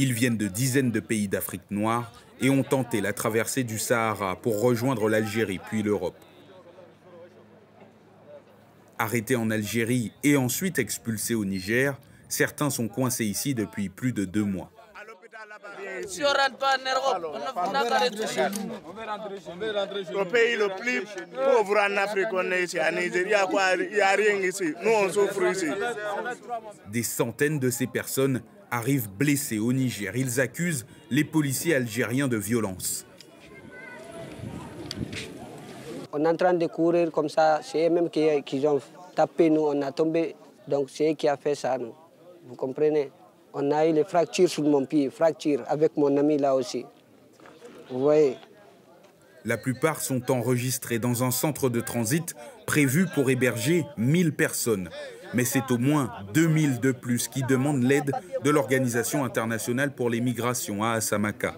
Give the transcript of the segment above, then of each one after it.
Ils viennent de dizaines de pays d'Afrique noire et ont tenté la traversée du Sahara pour rejoindre l'Algérie puis l'Europe. Arrêtés en Algérie et ensuite expulsés au Niger, certains sont coincés ici depuis plus de 2 mois. Si on ne rentre pas en Europe, on n'a qu'à rentrer. Le pays le plus pauvre en Afrique, on est ici, en Nigerie, il n'y a rien ici. Nous, on souffre ici. Des centaines de ces personnes arrivent blessées au Niger. Ils accusent les policiers algériens de violence. On est en train de courir comme ça, c'est eux-mêmes qui ont tapé nous, on a tombé. Donc c'est eux qui ont fait ça, nous. Vous comprenez? On a eu les fractures sur mon pied, fractures avec mon ami là aussi. Vous voyez? La plupart sont enregistrés dans un centre de transit prévu pour héberger 1000 personnes. Mais c'est au moins 2000 de plus qui demandent l'aide de l'Organisation internationale pour les migrations à Asamaka.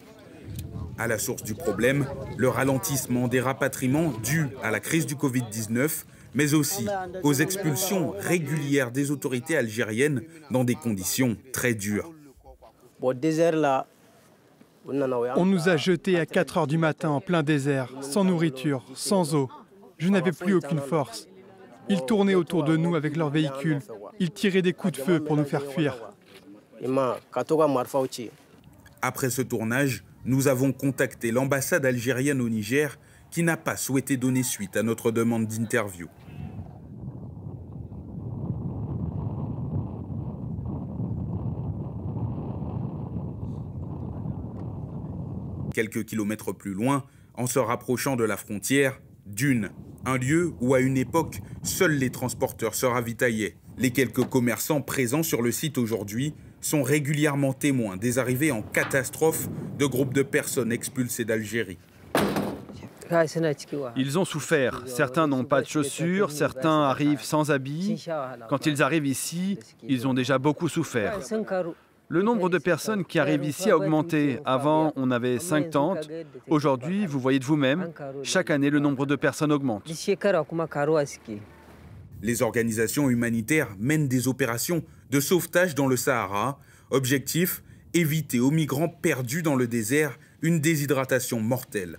À la source du problème, le ralentissement des rapatriements dû à la crise du Covid-19, mais aussi aux expulsions régulières des autorités algériennes dans des conditions très dures. Bon, désert là. On nous a jetés à 4 heures du matin en plein désert, sans nourriture, sans eau. Je n'avais plus aucune force. Ils tournaient autour de nous avec leurs véhicules. Ils tiraient des coups de feu pour nous faire fuir. Après ce tournage, nous avons contacté l'ambassade algérienne au Niger qui n'a pas souhaité donner suite à notre demande d'interview. Quelques kilomètres plus loin, en se rapprochant de la frontière, Dune, un lieu où à une époque, seuls les transporteurs se ravitaillaient. Les quelques commerçants présents sur le site aujourd'hui sont régulièrement témoins des arrivées en catastrophe de groupes de personnes expulsées d'Algérie. Ils ont souffert. Certains n'ont pas de chaussures, certains arrivent sans habits. Quand ils arrivent ici, ils ont déjà beaucoup souffert. Le nombre de personnes qui arrivent ici a augmenté. Avant, on avait 5 tentes. Aujourd'hui, vous voyez de vous-même, chaque année, le nombre de personnes augmente. Les organisations humanitaires mènent des opérations de sauvetage dans le Sahara. Objectif, éviter aux migrants perdus dans le désert une déshydratation mortelle.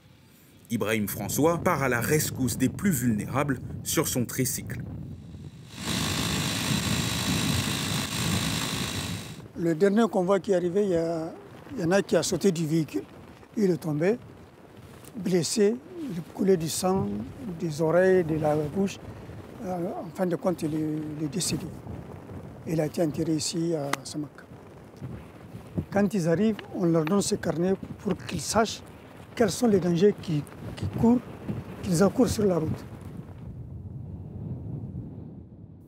Ibrahim François part à la rescousse des plus vulnérables sur son tricycle. Le dernier convoi qui est arrivé, il y en a qui a sauté du véhicule. Il est tombé, blessé, il coulait du sang, des oreilles, de la bouche. En fin de compte, il est décédé. Il a été enterré ici à Asamaka. Quand ils arrivent, on leur donne ce carnet pour qu'ils sachent quels sont les dangers qu'ils courent, qu'ils encourent sur la route.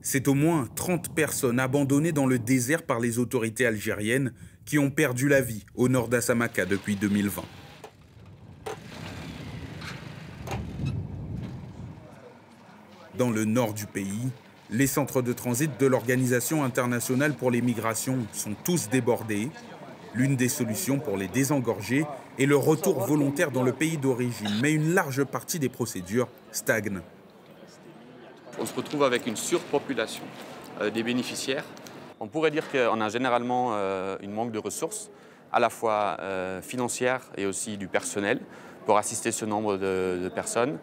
C'est au moins 30 personnes abandonnées dans le désert par les autorités algériennes qui ont perdu la vie au nord d'Asamaka depuis 2020. Dans le nord du pays, les centres de transit de l'Organisation internationale pour les migrations sont tous débordés. L'une des solutions pour les désengorger est le retour volontaire dans le pays d'origine, mais une large partie des procédures stagne. On se retrouve avec une surpopulation des bénéficiaires. On pourrait dire qu'on a généralement une manque de ressources, à la fois financières et aussi du personnel, pour assister ce nombre de personnes.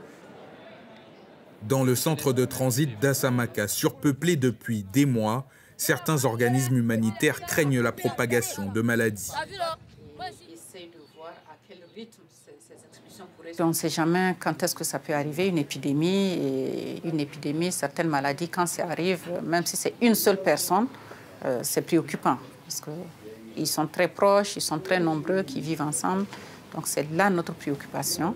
Dans le centre de transit d'Asamaka, surpeuplé depuis des mois, certains organismes humanitaires craignent la propagation de maladies. On ne sait jamais quand est-ce que ça peut arriver, une épidémie. Et une épidémie, certaines maladies, quand ça arrive, même si c'est une seule personne, c'est préoccupant. Parce qu'ils sont très proches, ils sont très nombreux, qui vivent ensemble. Donc c'est là notre préoccupation.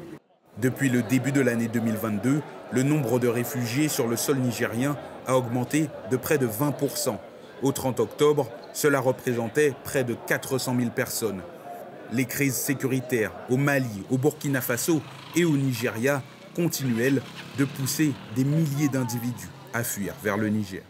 Depuis le début de l'année 2022, le nombre de réfugiés sur le sol nigérien a augmenté de près de 20%. Au 30 octobre, cela représentait près de 400 000 personnes. Les crises sécuritaires au Mali, au Burkina Faso et au Nigeria continuent, elles, de pousser des milliers d'individus à fuir vers le Niger.